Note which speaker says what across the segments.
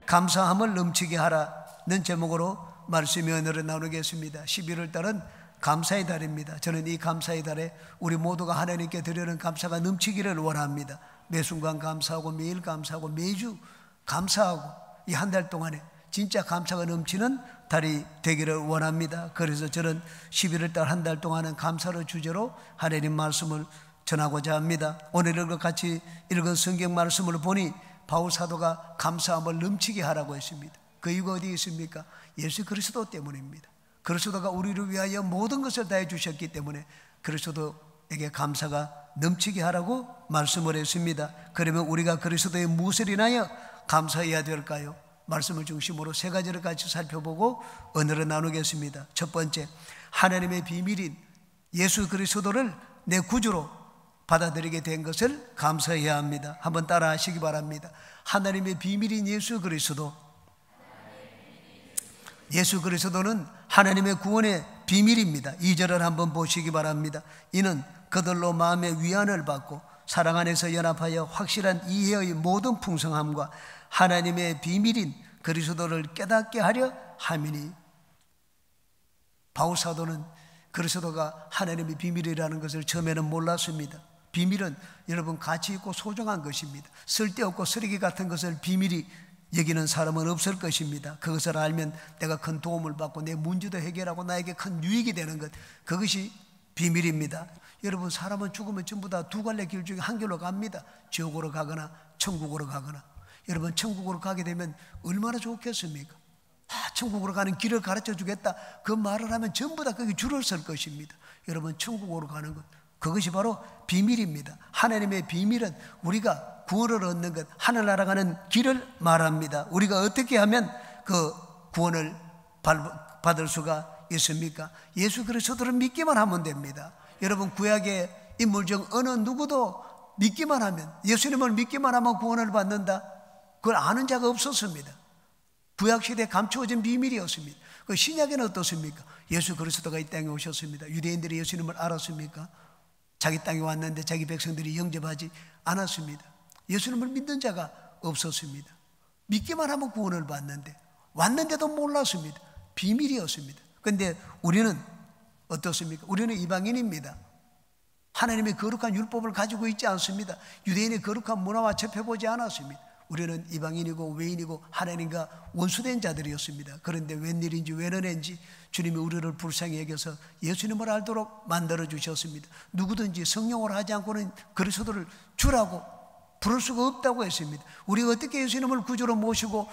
Speaker 1: 감사함을 넘치게 하라는 제목으로 말씀의 은혜를 나누겠습니다. 11월 달은 감사의 달입니다. 저는 이 감사의 달에 우리 모두가 하나님께 드리는 감사가 넘치기를 원합니다. 매 순간 감사하고 매일 감사하고 매주 감사하고 이 한 달 동안에 진짜 감사가 넘치는 달이 되기를 원합니다. 그래서 저는 11월 달 한 달 동안은 감사를 주제로 하나님 말씀을 전하고자 합니다. 오늘 같이 읽은 성경 말씀을 보니 바울 사도가 감사함을 넘치게 하라고 했습니다. 그 이유가 어디 있습니까? 예수 그리스도 때문입니다. 그리스도가 우리를 위하여 모든 것을 다해 주셨기 때문에 그리스도에게 감사가 넘치게 하라고 말씀을 했습니다. 그러면 우리가 그리스도의 무엇을 인하여 감사해야 될까요? 말씀을 중심으로 세 가지를 같이 살펴보고 은혜를 나누겠습니다. 첫 번째, 하나님의 비밀인 예수 그리스도를 내 구주로 받아들이게 된 것을 감사해야 합니다. 한번 따라 하시기 바랍니다. 하나님의 비밀인 예수 그리스도. 예수 그리스도는 하나님의 구원의 비밀입니다. 2절을 한번 보시기 바랍니다. 이는 그들로 마음의 위안을 받고 사랑 안에서 연합하여 확실한 이해의 모든 풍성함과 하나님의 비밀인 그리스도를 깨닫게 하려 함이니. 바울 사도는 그리스도가 하나님의 비밀이라는 것을 처음에는 몰랐습니다. 비밀은 여러분 가치 있고 소중한 것입니다. 쓸데없고 쓰레기 같은 것을 비밀이 여기는 사람은 없을 것입니다. 그것을 알면 내가 큰 도움을 받고 내 문제도 해결하고 나에게 큰 유익이 되는 것, 그것이 비밀입니다. 여러분, 사람은 죽으면 전부 다 두 갈래 길 중에 한 길로 갑니다. 지옥으로 가거나 천국으로 가거나. 여러분, 천국으로 가게 되면 얼마나 좋겠습니까? 천국으로 가는 길을 가르쳐 주겠다, 그 말을 하면 전부 다 거기 줄을 설 것입니다. 여러분, 천국으로 가는 것, 그것이 바로 비밀입니다. 하나님의 비밀은 우리가 구원을 얻는 것, 하늘나라 가는 길을 말합니다. 우리가 어떻게 하면 그 구원을 받을 수가 있습니까? 예수 그리스도를 믿기만 하면 됩니다. 여러분, 구약의 인물 중 어느 누구도 믿기만 하면, 예수님을 믿기만 하면 구원을 받는다, 그걸 아는 자가 없었습니다. 구약시대에 감추어진 비밀이었습니다. 그 신약에는 어떻습니까? 예수 그리스도가 이 땅에 오셨습니다. 유대인들이 예수님을 알았습니까? 자기 땅에 왔는데 자기 백성들이 영접하지 않았습니다. 예수님을 믿는 자가 없었습니다. 믿기만 하면 구원을 받는데, 왔는데도 몰랐습니다. 비밀이었습니다. 그런데 우리는 어떻습니까? 우리는 이방인입니다. 하나님의 거룩한 율법을 가지고 있지 않습니다. 유대인의 거룩한 문화와 접해보지 않았습니다. 우리는 이방인이고 외인이고 하나님과 원수된 자들이었습니다. 그런데 웬일인지 웬은인지 주님이 우리를 불쌍히 여겨서 예수님을 알도록 만들어 주셨습니다. 누구든지 성령을 하지 않고는 그리스도를 주라고 부를 수가 없다고 했습니다. 우리가 어떻게 예수님을 구주로 모시고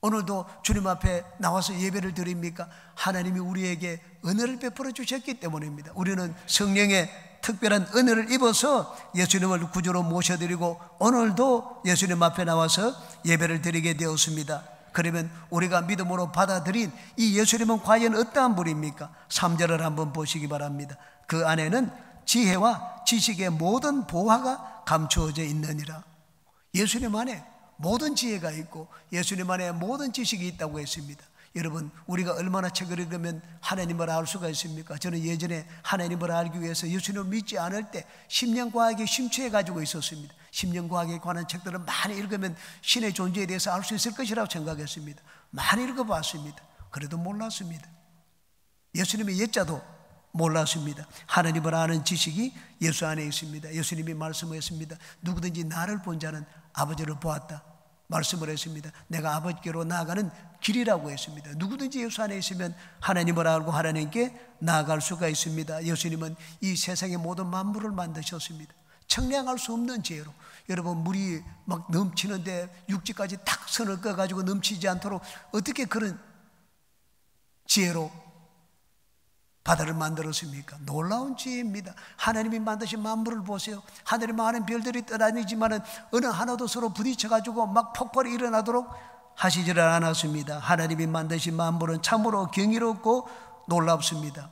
Speaker 1: 오늘도 주님 앞에 나와서 예배를 드립니까? 하나님이 우리에게 은혜를 베풀어 주셨기 때문입니다. 우리는 성령의 특별한 은혜를 입어서 예수님을 구주로 모셔드리고 오늘도 예수님 앞에 나와서 예배를 드리게 되었습니다. 그러면 우리가 믿음으로 받아들인 이 예수님은 과연 어떠한 분입니까? 3절을 한번 보시기 바랍니다. 그 안에는 지혜와 지식의 모든 보화가 감추어져 있느니라. 예수님 안에 모든 지혜가 있고 예수님 안에 모든 지식이 있다고 했습니다. 여러분, 우리가 얼마나 책을 읽으면 하나님을 알 수가 있습니까? 저는 예전에 하나님을 알기 위해서 예수님을 믿지 않을 때 심령과학에 심취해 가지고 있었습니다. 심령과학에 관한 책들을 많이 읽으면 신의 존재에 대해서 알 수 있을 것이라고 생각했습니다. 많이 읽어봤습니다. 그래도 몰랐습니다. 예수님의 옛자도 몰랐습니다. 하나님을 아는 지식이 예수 안에 있습니다. 예수님이 말씀하셨습니다. 누구든지 나를 본 자는 아버지를 보았다 말씀을 했습니다. 내가 아버지께로 나아가는 길이라고 했습니다. 누구든지 예수 안에 있으면 하나님을 알고 하나님께 나아갈 수가 있습니다. 예수님은 이 세상의 모든 만물을 만드셨습니다. 청량할 수 없는 지혜로. 여러분, 물이 막 넘치는데 육지까지 탁 선을 꺼가지고 넘치지 않도록 어떻게 그런 지혜로 바다를 만들었습니까? 놀라운 지혜입니다. 하나님이 만드신 만물을 보세요. 하늘에 많은 별들이 떠다니지만 어느 하나도 서로 부딪혀가지고 막 폭발이 일어나도록 하시지를 않았습니다. 하나님이 만드신 만물은 참으로 경이롭고 놀랍습니다.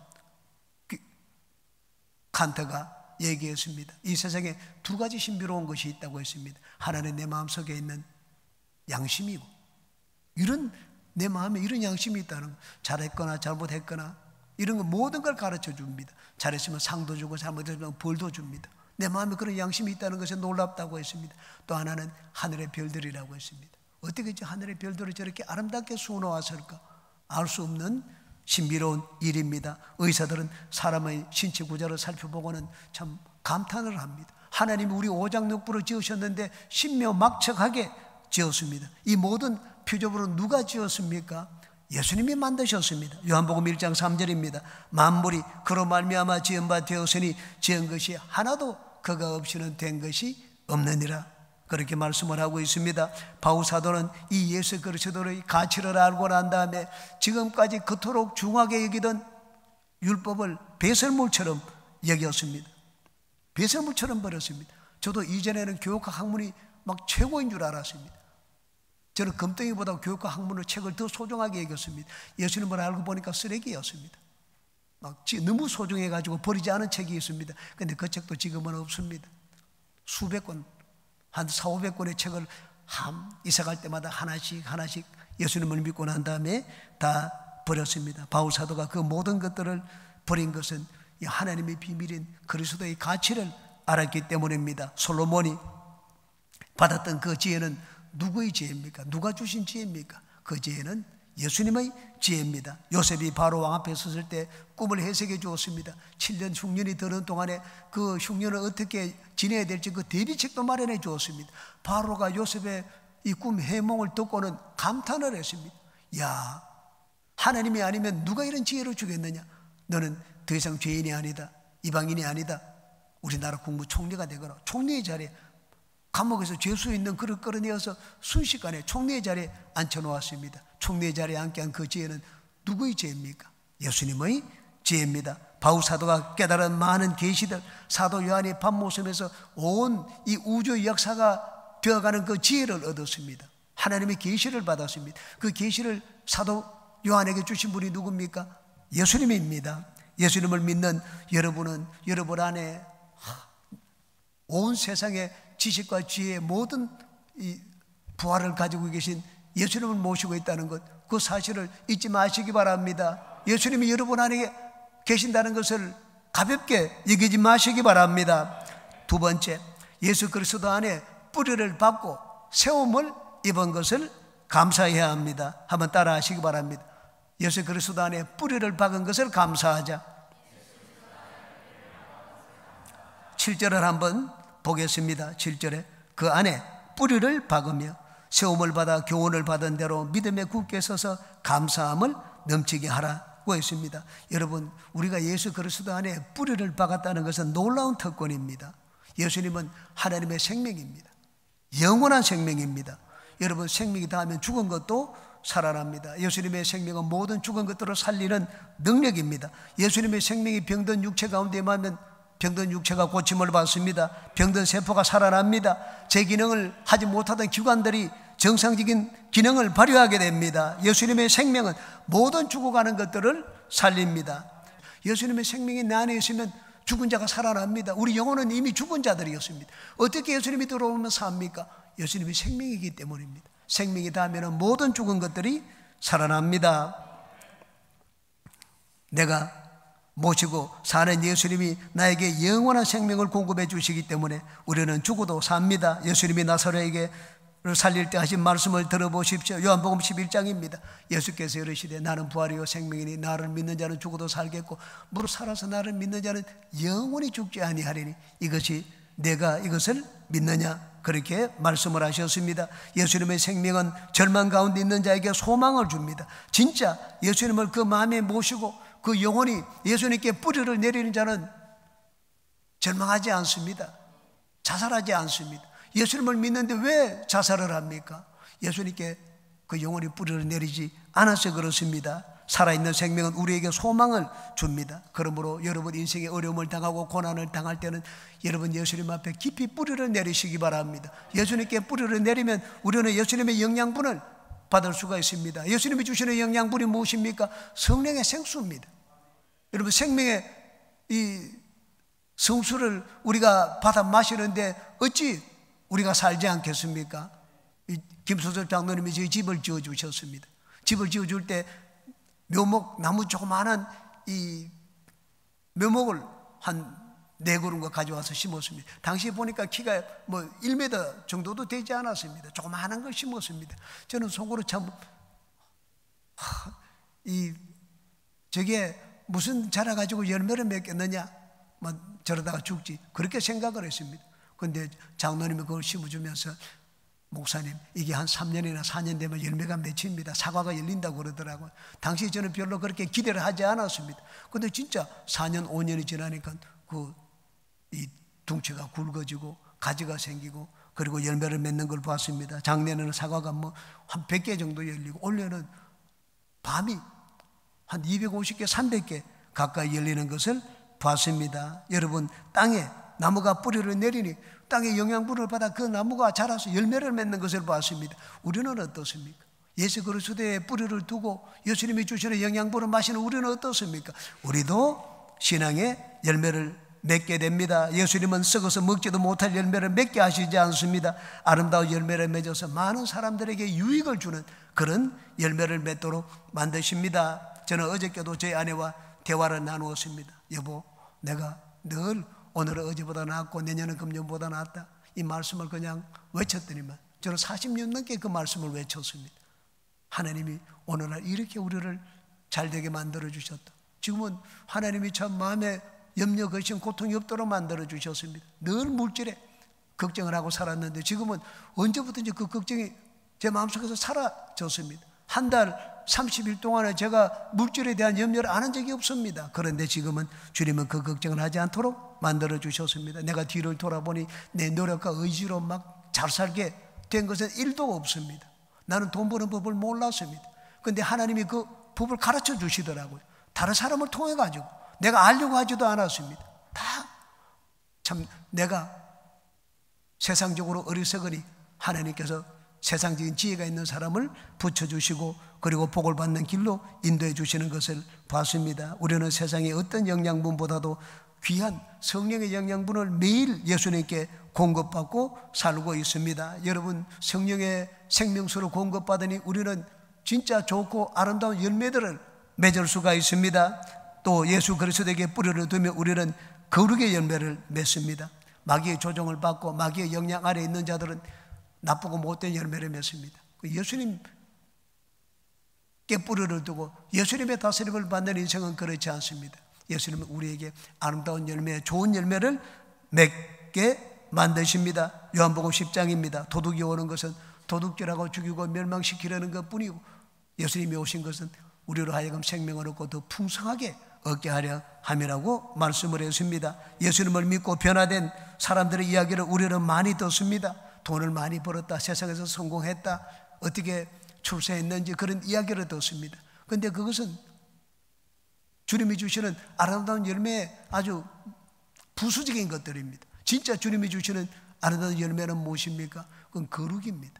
Speaker 1: 칸트가 얘기했습니다. 이 세상에 두 가지 신비로운 것이 있다고 했습니다. 하나는 내 마음속에 있는 양심이고 이런 내 마음에 이런 양심이 있다는 거. 잘했거나 잘못했거나 이런 거 모든 걸 가르쳐 줍니다. 잘했으면 상도 주고 잘못했으면 벌도 줍니다. 내 마음에 그런 양심이 있다는 것이 놀랍다고 했습니다. 또 하나는 하늘의 별들이라고 했습니다. 어떻게 하늘의 별들을 저렇게 아름답게 수놓았을까? 알 수 없는 신비로운 일입니다. 의사들은 사람의 신체 구조를 살펴보고는 참 감탄을 합니다. 하나님이 우리 오장육부로 지으셨는데 신묘막측하게 지었습니다. 이 모든 표적으로 누가 지었습니까? 예수님이 만드셨습니다. 요한복음 1장 3절입니다. 만물이 그로 말미암아 지은 바 되었으니 지은 것이 하나도 그가 없이는 된 것이 없느니라. 그렇게 말씀을 하고 있습니다. 바울 사도는 이 예수 그리스도의 가치를 알고 난 다음에 지금까지 그토록 중하게 여기던 율법을 배설물처럼 여겼습니다. 배설물처럼 버렸습니다. 저도 이전에는 교육학 학문이 막 최고인 줄 알았습니다. 저는 금덩이보다 교육학 학문의 책을 더 소중하게 여겼습니다. 예수님을 알고 보니까 쓰레기였습니다. 막 너무 소중해가지고 버리지 않은 책이 있습니다. 그런데 그 책도 지금은 없습니다. 수백 권, 한 400~500권의 책을 이사 갈 때마다 하나씩 예수님을 믿고 난 다음에 다 버렸습니다. 바울 사도가 그 모든 것들을 버린 것은 이 하나님의 비밀인 그리스도의 가치를 알았기 때문입니다. 솔로몬이 받았던 그 지혜는 누구의 지혜입니까? 누가 주신 지혜입니까? 그 지혜는 예수님의 지혜입니다. 요셉이 바로 왕 앞에 섰을 때 꿈을 해석해 주었습니다. 7년 흉년이 드는 동안에 그 흉년을 어떻게 지내야 될지 그 대비책도 마련해 주었습니다. 바로가 요셉의 이 꿈 해몽을 듣고는 감탄을 했습니다. 야, 하나님이 아니면 누가 이런 지혜를 주겠느냐? 너는 더 이상 죄인이 아니다, 이방인이 아니다, 우리나라 국무총리가 되거나 총리의 자리에, 감옥에서 죄수 있는 그릇 끌어내어서 순식간에 총리의 자리에 앉혀놓았습니다. 총리의 자리에 앉게 한 그 지혜는 누구의 지혜입니까? 예수님의 지혜입니다. 바울 사도가 깨달은 많은 계시들, 사도 요한이 밤모섬에서 온 이 우주 역사가 되어가는 그 지혜를 얻었습니다. 하나님의 계시를 받았습니다. 그 계시를 사도 요한에게 주신 분이 누굽니까? 예수님입니다. 예수님을 믿는 여러분은 여러분 안에 온 세상의 지식과 지혜의 모든 이 부활을 가지고 계신 예수님을 모시고 있다는 것, 그 사실을 잊지 마시기 바랍니다. 예수님이 여러분 안에 계신다는 것을 가볍게 여기지 마시기 바랍니다. 두 번째, 예수 그리스도 안에 뿌리를 받고 세움을 입은 것을 감사해야 합니다. 한번 따라 하시기 바랍니다. 예수 그리스도 안에 뿌리를 박은 것을 감사하자. 7절을 한번 보겠습니다. 7절에 그 안에 뿌리를 박으며 세움을 받아 교훈을 받은 대로 믿음에 굳게 서서 감사함을 넘치게 하라고 했습니다. 여러분, 우리가 예수 그리스도 안에 뿌리를 박았다는 것은 놀라운 특권입니다. 예수님은 하나님의 생명입니다. 영원한 생명입니다. 여러분, 생명이 닿으면 죽은 것도 살아납니다. 예수님의 생명은 모든 죽은 것들을 살리는 능력입니다. 예수님의 생명이 병든 육체 가운데 임하면 병든 육체가 고침을 받습니다. 병든 세포가 살아납니다. 제 기능을 하지 못하던 기관들이 정상적인 기능을 발휘하게 됩니다. 예수님의 생명은 모든 죽어가는 것들을 살립니다. 예수님의 생명이 내 안에 있으면 죽은 자가 살아납니다. 우리 영혼은 이미 죽은 자들이었습니다. 어떻게 예수님이 들어오면 삽니까? 예수님이 생명이기 때문입니다. 생명이 닿으면 모든 죽은 것들이 살아납니다. 내가 모시고 사는 예수님이 나에게 영원한 생명을 공급해 주시기 때문에 우리는 죽어도 삽니다. 예수님이 나사로에게 살릴 때 하신 말씀을 들어보십시오. 요한복음 11장입니다. 예수께서 이르시되 나는 부활이요 생명이니 나를 믿는 자는 죽어도 살겠고 무릇 살아서 나를 믿는 자는 영원히 죽지 아니하리니 이것이 내가 이것을 믿느냐, 그렇게 말씀을 하셨습니다. 예수님의 생명은 절망 가운데 있는 자에게 소망을 줍니다. 진짜 예수님을 그 마음에 모시고 그 영혼이 예수님께 뿌리를 내리는 자는 절망하지 않습니다. 자살하지 않습니다. 예수님을 믿는데 왜 자살을 합니까? 예수님께 그 영혼이 뿌리를 내리지 않아서 그렇습니다. 살아있는 생명은 우리에게 소망을 줍니다. 그러므로 여러분 인생의 어려움을 당하고 고난을 당할 때는 여러분 예수님 앞에 깊이 뿌리를 내리시기 바랍니다. 예수님께 뿌리를 내리면 우리는 예수님의 영양분을 받을 수가 있습니다. 예수님이 주시는 영양분이 무엇입니까? 성령의 생수입니다. 여러분, 생명의 이 성수를 우리가 받아 마시는데 어찌 우리가 살지 않겠습니까? 김소섭 장로님이 저희 집을 지어주셨습니다. 집을 지어줄 때 묘목, 나무 조그마한 이 묘목을 한 4그루인가 가져와서 심었습니다. 당시에 보니까 키가 뭐 1m 정도도 되지 않았습니다. 조그마한 걸 심었습니다. 저는 속으로 참, 저게 무슨 자라가지고 열매를 맺겠느냐, 뭐 저러다가 죽지, 그렇게 생각을 했습니다. 근데 장로님이 그걸 심어주면서, 목사님, 이게 한 3년이나 4년 되면 열매가 맺힙니다. 사과가 열린다고 그러더라고요. 당시 저는 별로 그렇게 기대를 하지 않았습니다. 근데 진짜 4년, 5년이 지나니까 이 둥치가 굵어지고 가지가 생기고 그리고 열매를 맺는 걸 봤습니다. 작년에는 사과가 뭐 한 100개 정도 열리고 올해는 밤이 한 250개, 300개 가까이 열리는 것을 봤습니다. 여러분, 땅에 나무가 뿌리를 내리니 땅에 영양분을 받아 그 나무가 자라서 열매를 맺는 것을 봤습니다. 우리는 어떻습니까? 예수 그리스도의 뿌리를 두고 예수님이 주시는 영양분을 마시는 우리는 어떻습니까? 우리도 신앙의 열매를 맺게 됩니다. 예수님은 썩어서 먹지도 못할 열매를 맺게 하시지 않습니다. 아름다운 열매를 맺어서 많은 사람들에게 유익을 주는 그런 열매를 맺도록 만드십니다. 저는 어저께도 저희 아내와 대화를 나누었습니다. 여보, 내가 늘 오늘은 어제보다 낫고 내년은 금년보다 낫다, 이 말씀을 그냥 외쳤더니만 저는 40년 넘게 그 말씀을 외쳤습니다. 하나님이 오늘날 이렇게 우리를 잘되게 만들어 주셨다. 지금은 하나님이 참 마음에 염려, 걱정, 고통이 없도록 만들어 주셨습니다. 늘 물질에 걱정을 하고 살았는데 지금은 언제부터인지 그 걱정이 제 마음속에서 사라졌습니다. 한 달 30일 동안에 제가 물질에 대한 염려를 안 한 적이 없습니다. 그런데 지금은 주님은 그 걱정을 하지 않도록 만들어 주셨습니다. 내가 뒤를 돌아보니 내 노력과 의지로 막 잘 살게 된 것은 1도 없습니다. 나는 돈 버는 법을 몰랐습니다. 그런데 하나님이 그 법을 가르쳐 주시더라고요. 다른 사람을 통해 가지고 내가 알려고 하지도 않았습니다. 다 참 내가 세상적으로 어리석으니 하나님께서 세상적인 지혜가 있는 사람을 붙여주시고 그리고 복을 받는 길로 인도해 주시는 것을 봤습니다. 우리는 세상의 어떤 영양분보다도 귀한 성령의 영양분을 매일 예수님께 공급받고 살고 있습니다. 여러분, 성령의 생명수로 공급받으니 우리는 진짜 좋고 아름다운 열매들을 맺을 수가 있습니다. 또 예수 그리스도에게 뿌리를 두면 우리는 거룩의 열매를 맺습니다. 마귀의 조종을 받고 마귀의 영향 아래 있는 자들은 나쁘고 못된 열매를 맺습니다. 예수님께 뿌리를 두고 예수님의 다스림을 받는 인생은 그렇지 않습니다. 예수님은 우리에게 아름다운 열매, 좋은 열매를 맺게 만드십니다. 요한복음 10장입니다. 도둑이 오는 것은 도둑질하고 죽이고 멸망시키려는 것뿐이고 예수님이 오신 것은 우리로 하여금 생명을 얻고 더 풍성하게 얻게 하려 함이라고 말씀을 했습니다. 예수님을 믿고 변화된 사람들의 이야기를 우리는 많이 듣습니다. 돈을 많이 벌었다, 세상에서 성공했다, 어떻게 출세했는지 그런 이야기를 듣습니다. 그런데 그것은 주님이 주시는 아름다운 열매의 아주 부수적인 것들입니다. 진짜 주님이 주시는 아름다운 열매는 무엇입니까? 그건 거룩입니다.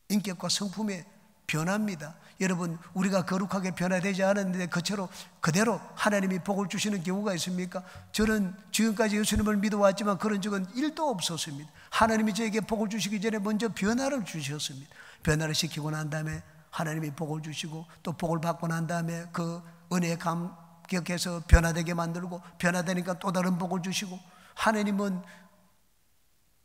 Speaker 1: 인격과 성품의 변화입니다. 여러분, 우리가 거룩하게 변화되지 않았는데 그대로 하나님이 복을 주시는 경우가 있습니까? 저는 지금까지 예수님을 믿어왔지만 그런 적은 1도 없었습니다. 하나님이 저에게 복을 주시기 전에 먼저 변화를 주셨습니다. 변화를 시키고 난 다음에 하나님이 복을 주시고 또 복을 받고 난 다음에 그 은혜에 감격해서 변화되게 만들고 변화되니까 또 다른 복을 주시고, 하나님은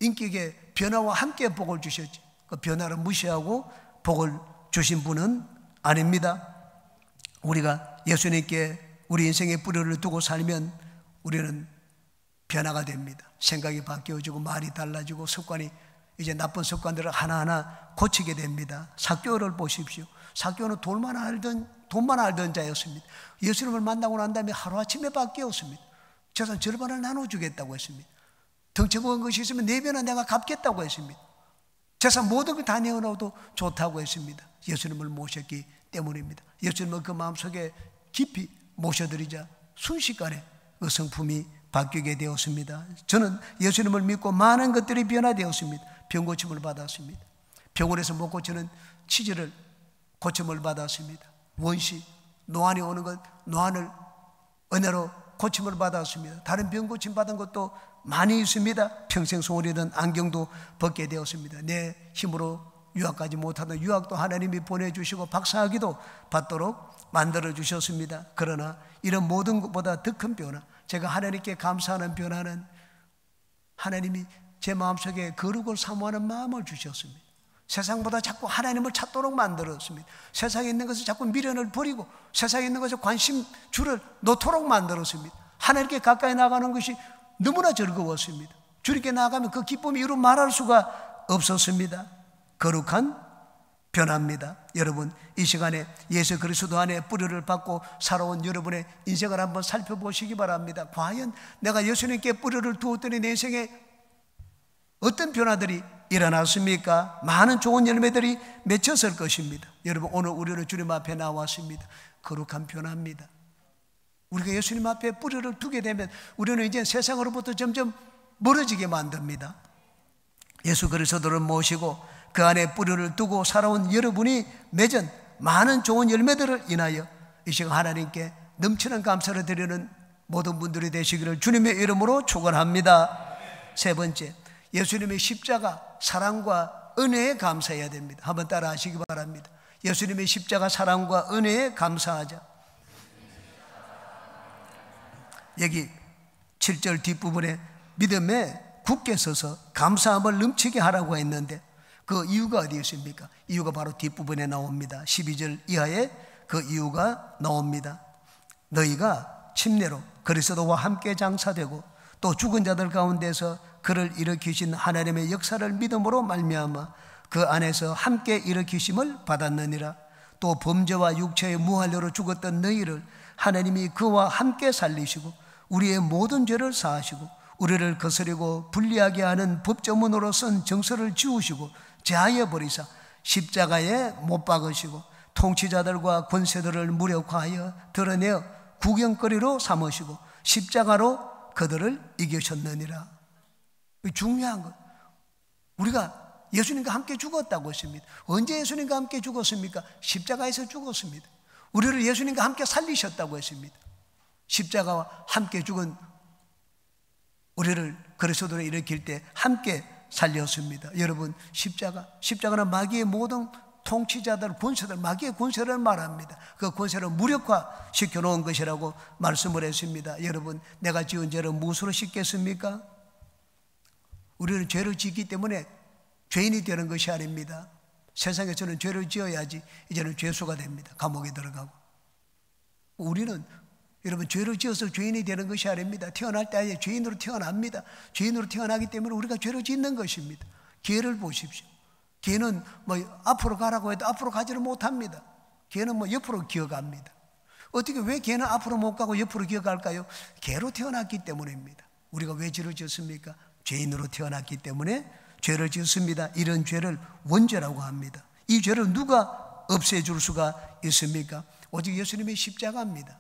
Speaker 1: 인격의 변화와 함께 복을 주셨지 그 변화를 무시하고 복을 주신 분은 아닙니다. 우리가 예수님께 우리 인생의 뿌리를 두고 살면 우리는 변화가 됩니다. 생각이 바뀌어지고 말이 달라지고 습관이 이제 나쁜 습관들을 하나하나 고치게 됩니다. 삭개오를 보십시오. 삭개오는 돈만 알던 자였습니다. 예수님을 만나고 난 다음에 하루아침에 바뀌었습니다. 재산 절반을 나눠주겠다고 했습니다. 덩치 먹은 것이 있으면 4배나 내가 갚겠다고 했습니다. 재산 모든 걸 다 내어놓아도 좋다고 했습니다. 예수님을 모셨기 때문입니다. 예수님은 그 마음속에 깊이 모셔드리자 순식간에 그 성품이 바뀌게 되었습니다. 저는 예수님을 믿고 많은 것들이 변화되었습니다. 병고침을 받았습니다. 병원에서 못 고치는 치질을 고침을 받았습니다. 원시, 노안이 오는 것, 노안을 은혜로 고침을 받았습니다. 다른 병 고침 받은 것도 많이 있습니다. 평생 소홀이던 안경도 벗게 되었습니다. 내 힘으로 유학 가지 못하던 유학도 하나님이 보내주시고 박사학위도 받도록 만들어 주셨습니다. 그러나 이런 모든 것보다 더 큰 변화, 제가 하나님께 감사하는 변화는 하나님이 제 마음속에 거룩을 사모하는 마음을 주셨습니다. 세상보다 자꾸 하나님을 찾도록 만들었습니다. 세상에 있는 것을 자꾸 미련을 버리고 세상에 있는 것에 관심 줄을 놓도록 만들었습니다. 하나님께 가까이 나가는 것이 너무나 즐거웠습니다. 주님께 나가면 그 기쁨이 이루 말할 수가 없었습니다. 거룩한 변화입니다. 여러분, 이 시간에 예수 그리스도 안에 뿌리를 받고 살아온 여러분의 인생을 한번 살펴보시기 바랍니다. 과연 내가 예수님께 뿌리를 두었더니 내 인생에 어떤 변화들이 일어났습니까? 많은 좋은 열매들이 맺혔을 것입니다. 여러분, 오늘 우리는 주님 앞에 나왔습니다. 거룩한 변화입니다. 우리가 예수님 앞에 뿌리를 두게 되면 우리는 이제 세상으로부터 점점 멀어지게 만듭니다. 예수 그리스도를 모시고 그 안에 뿌리를 두고 살아온 여러분이 맺은 많은 좋은 열매들을 인하여 이 시간 하나님께 넘치는 감사를 드리는 모든 분들이 되시기를 주님의 이름으로 축원합니다. 세 번째, 예수님의 십자가 사랑과 은혜에 감사해야 됩니다. 한번 따라 하시기 바랍니다. 예수님의 십자가 사랑과 은혜에 감사하자. 여기 7절 뒷부분에 믿음에 굳게 서서 감사함을 넘치게 하라고 했는데 그 이유가 어디 있습니까? 이유가 바로 뒷부분에 나옵니다. 12절 이하에 그 이유가 나옵니다. 너희가 침례로 그리스도와 함께 장사되고 또 죽은 자들 가운데서 그를 일으키신 하나님의 역사를 믿음으로 말미암아 그 안에서 함께 일으키심을 받았느니라. 또 범죄와 육체의 무한료로 죽었던 너희를 하나님이 그와 함께 살리시고 우리의 모든 죄를 사하시고 우리를 거스리고 불리하게 하는 법조문으로 쓴 정서를 지우시고 제하여 버리사 십자가에 못 박으시고 통치자들과 권세들을 무력화하여 드러내어 구경거리로 삼으시고 십자가로 그들을 이기셨느니라. 중요한 것, 우리가 예수님과 함께 죽었다고 했습니다. 언제 예수님과 함께 죽었습니까? 십자가에서 죽었습니다. 우리를 예수님과 함께 살리셨다고 했습니다. 십자가와 함께 죽은 우리를 그리스도로 일으킬 때 함께 살렸습니다. 여러분, 십자가는 마귀의 모든 통치자들, 권세들, 마귀의 권세를 말합니다. 그 권세를 무력화시켜 놓은 것이라고 말씀을 했습니다. 여러분, 내가 지은 죄를 무엇으로 씻겠습니까? 우리는 죄를 짓기 때문에 죄인이 되는 것이 아닙니다. 세상에서는 죄를 지어야지 이제는 죄수가 됩니다. 감옥에 들어가고. 우리는 여러분, 죄를 지어서 죄인이 되는 것이 아닙니다. 태어날 때 아예 죄인으로 태어납니다. 죄인으로 태어나기 때문에 우리가 죄를 짓는 것입니다. 개를 보십시오. 개는 앞으로 가라고 해도 앞으로 가지를 못합니다. 개는 옆으로 기어갑니다. 어떻게, 왜 개는 앞으로 못 가고 옆으로 기어갈까요? 개로 태어났기 때문입니다. 우리가 왜 죄를 지었습니까? 죄인으로 태어났기 때문에 죄를 지었습니다. 이런 죄를 원죄라고 합니다. 이 죄를 누가 없애줄 수가 있습니까? 오직 예수님의 십자가입니다.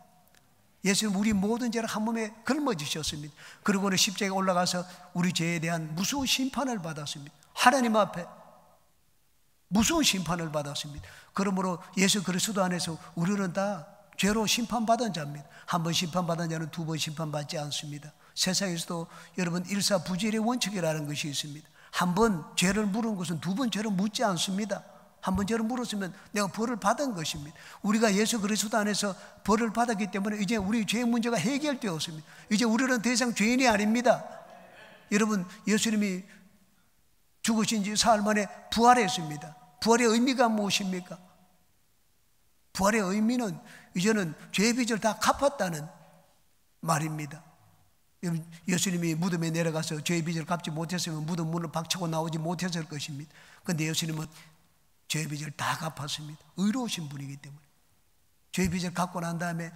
Speaker 1: 예수님 우리 모든 죄를 한 몸에 걸머지셨습니다. 그리고는 십자가에 올라가서 우리 죄에 대한 무서운 심판을 받았습니다. 하나님 앞에 무서운 심판을 받았습니다. 그러므로 예수 그리스도 안에서 우리는 다 죄로 심판받은 자입니다. 한 번 심판받은 자는 두 번 심판받지 않습니다. 세상에서도 여러분 일사부질의 원칙이라는 것이 있습니다. 한 번 죄를 물은 것은 두 번 죄를 묻지 않습니다. 한 번 죄를 물었으면 내가 벌을 받은 것입니다. 우리가 예수 그리스도 안에서 벌을 받았기 때문에 이제 우리 죄의 문제가 해결되었습니다. 이제 우리는 더 이상 죄인이 아닙니다. 여러분, 예수님이 죽으신 지 사흘 만에 부활했습니다. 부활의 의미가 무엇입니까? 부활의 의미는 이제는 죄의 빚을 다 갚았다는 말입니다. 예수님이 무덤에 내려가서 죄의 빚을 갚지 못했으면 무덤 문을 박차고 나오지 못했을 것입니다. 그런데 예수님은 죄의 빚을 다 갚았습니다. 의로우신 분이기 때문에 죄의 빚을 갚고 난 다음에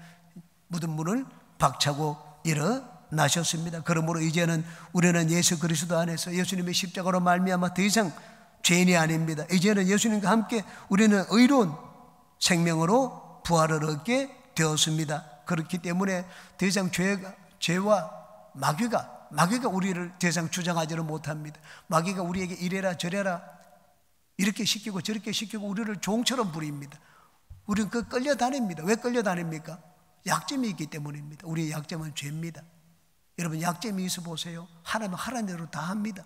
Speaker 1: 무덤 문을 박차고 일어나셨습니다. 그러므로 이제는 우리는 예수 그리스도 안에서 예수님의 십자가로 말미암아 더 이상 죄인이 아닙니다. 이제는 예수님과 함께 우리는 의로운 생명으로 부활을 얻게 되었습니다. 그렇기 때문에 더 이상 죄와 마귀가 우리를 더 이상 주장하지는 못합니다. 마귀가 우리에게 이래라 저래라 이렇게 시키고 저렇게 시키고 우리를 종처럼 부립니다. 우리는 끌려다닙니다. 왜 끌려다닙니까? 약점이 있기 때문입니다. 우리의 약점은 죄입니다. 여러분, 약점이 있어 보세요. 하나님은 하라는 대로 다 합니다.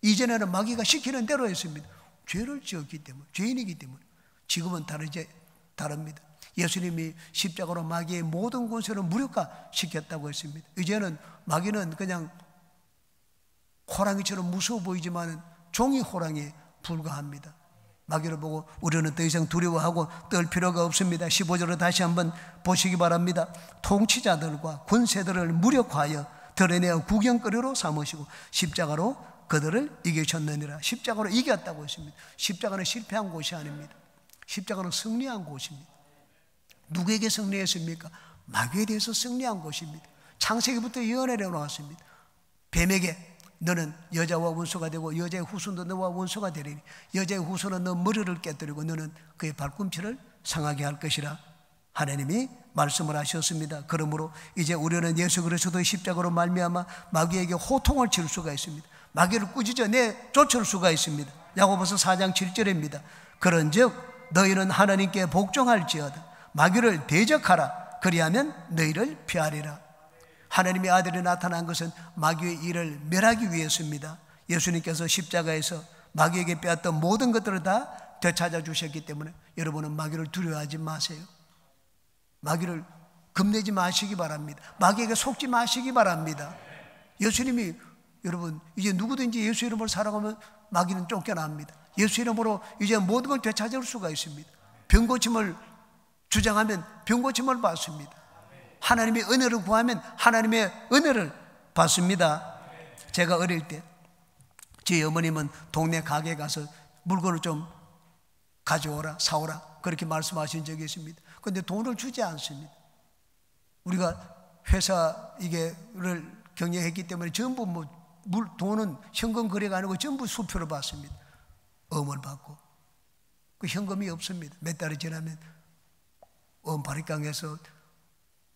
Speaker 1: 이전에는 마귀가 시키는 대로 했습니다. 죄를 지었기 때문에, 죄인이기 때문에. 지금은 다릅니다. 예수님이 십자가로 마귀의 모든 권세를 무력화시켰다고 했습니다. 이제는 마귀는 그냥 호랑이처럼 무서워 보이지만 종이 호랑이에 불과합니다. 마귀를 보고 우리는 더 이상 두려워하고 떨 필요가 없습니다. 15절을 다시 한번 보시기 바랍니다. 통치자들과 권세들을 무력화하여 드러내어 구경거리로 삼으시고 십자가로 그들을 이기셨느니라. 십자가로 이겼다고 했습니다. 십자가는 실패한 곳이 아닙니다. 십자가는 승리한 곳입니다. 누구에게 승리했습니까? 마귀에 대해서 승리한 곳입니다. 창세기부터 예언해 놓았습니다. 뱀에게 너는 여자와 원수가 되고 여자의 후손도 너와 원수가 되리니 여자의 후손은 너 머리를 깨뜨리고 너는 그의 발꿈치를 상하게 할 것이라 하나님이 말씀을 하셨습니다. 그러므로 이제 우리는 예수 그리스도의 십자가로 말미암아 마귀에게 호통을 칠 수가 있습니다. 마귀를 꾸짖어 내쫓을 수가 있습니다. 야고보서 4장 7절입니다. 그런즉 너희는 하나님께 복종할지어다. 마귀를 대적하라. 그리하면 너희를 피하리라. 하나님의 아들이 나타난 것은 마귀의 일을 멸하기 위해서입니다. 예수님께서 십자가에서 마귀에게 빼앗던 모든 것들을 다 되찾아 주셨기 때문에 여러분은 마귀를 두려워하지 마세요. 마귀를 겁내지 마시기 바랍니다. 마귀에게 속지 마시기 바랍니다. 예수님이 여러분 이제 누구든지 예수 이름으로 살아가면 마귀는 쫓겨납니다. 예수 이름으로 이제 모든 걸 되찾을 수가 있습니다. 병고침을 주장하면 병고침을 받습니다. 하나님의 은혜를 구하면 하나님의 은혜를 받습니다. 제가 어릴 때 제 어머님은 동네 가게에 가서 물건을 좀 가져오라 사오라 그렇게 말씀하신 적이 있습니다. 그런데 돈을 주지 않습니다. 우리가 회사 이게를 경영했기 때문에 전부 돈은 현금 거래가 아니고 전부 수표를 받습니다. 엄을 받고 그 현금이 없습니다. 몇 달이 지나면 바리깡에서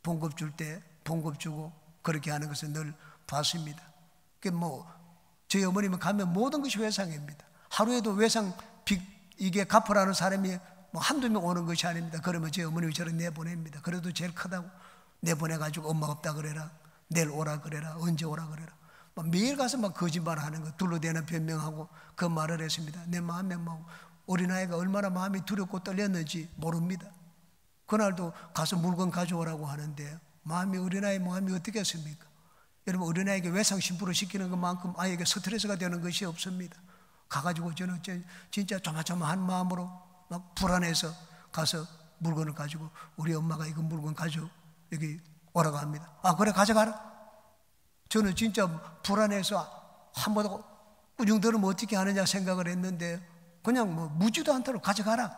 Speaker 1: 봉급 줄 때 봉급 주고 그렇게 하는 것을 늘 봤습니다. 저희 어머님은 가면 모든 것이 외상입니다. 하루에도 외상 이게 갚으라는 사람이 한두 명 오는 것이 아닙니다. 그러면 저희 어머님이 저를 내보냅니다. 그래도 제일 크다고 내보내가지고 엄마 없다 그래라, 내일 오라 그래라, 언제 오라 그래라. 매일 가서 거짓말하는 거, 둘러대는 변명하고 그 말을 했습니다. 내 마음에 어린아이가 얼마나 마음이 두렵고 떨렸는지 모릅니다. 그날도 가서 물건 가져오라고 하는데 어린아이 마음이 어떻겠습니까? 여러분 어린아이에게 외상 심부름 시키는 것만큼 아이에게 스트레스가 되는 것이 없습니다. 가가지고 저는 진짜 조마조마한 마음으로 막 불안해서 가서 물건을 가지고 우리 엄마가 이거 물건 가져 여기 오라고 합니다. 아 그래 가져가라. 저는 진짜 불안해서 한 번 꾸중들으면 어떻게 하느냐 생각을 했는데 그냥 묻지도 않도록 가져가라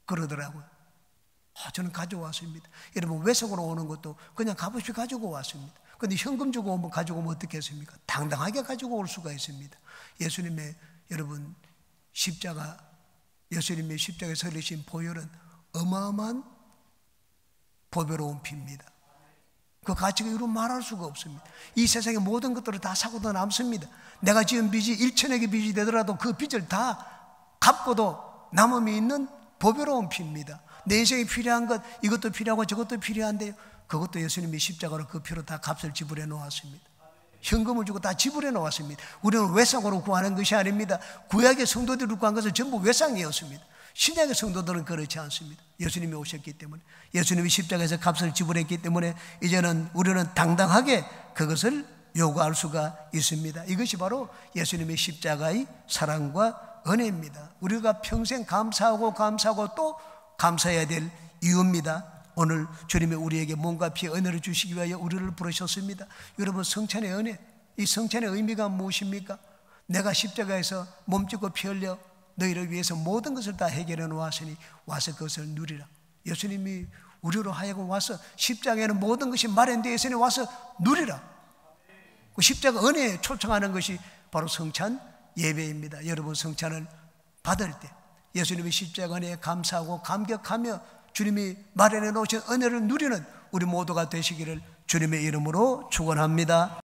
Speaker 1: 그러더라고요. 저는 가져왔습니다. 여러분 외석으로 오는 것도 그냥 값없이 가지고 왔습니다. 그런데 현금 주고 가지고 오면 어떻겠습니까? 당당하게 가지고 올 수가 있습니다. 예수님의 여러분 예수님의 십자가에 설리신 보혈은 어마어마한 보배로운 피입니다. 그 가치가 이루 말할 수가 없습니다. 이 세상의 모든 것들을 다 사고도 남습니다. 내가 지은 빚이 1천억의 빚이 되더라도 그 빚을 다 갚고도 남음이 있는 보배로운 피입니다. 내 인생에 필요한 것 이것도 필요하고 저것도 필요한데요. 그것도 예수님이 십자가로 그 피로 다 값을 지불해 놓았습니다. 현금을 주고 다 지불해 놓았습니다. 우리는 외상으로 구하는 것이 아닙니다. 구약의 성도들이 구한 것은 전부 외상이었습니다. 신약의 성도들은 그렇지 않습니다. 예수님이 오셨기 때문에 예수님이 십자가에서 값을 지불했기 때문에 이제는 우리는 당당하게 그것을 요구할 수가 있습니다. 이것이 바로 예수님의 십자가의 사랑과 은혜입니다. 우리가 평생 감사하고 또 감사해야 될 이유입니다. 오늘 주님이 우리에게 몸과 피의 은혜를 주시기 위하여 우리를 부르셨습니다. 여러분 성찬의 은혜, 이 성찬의 의미가 무엇입니까? 내가 십자가에서 몸짓고 피 흘려 너희를 위해서 모든 것을 다 해결해 놓았으니 와서 그것을 누리라. 예수님이 우리로 하여금 와서 십자가에는 모든 것이 마련되어 있으니 와서 누리라. 그 십자가 은혜에 초청하는 것이 바로 성찬 예배입니다. 여러분 성찬을 받을 때 예수님의 십자가 은혜에 감사하고 감격하며 주님이 마련해 놓으신 은혜를 누리는 우리 모두가 되시기를 주님의 이름으로 축원합니다.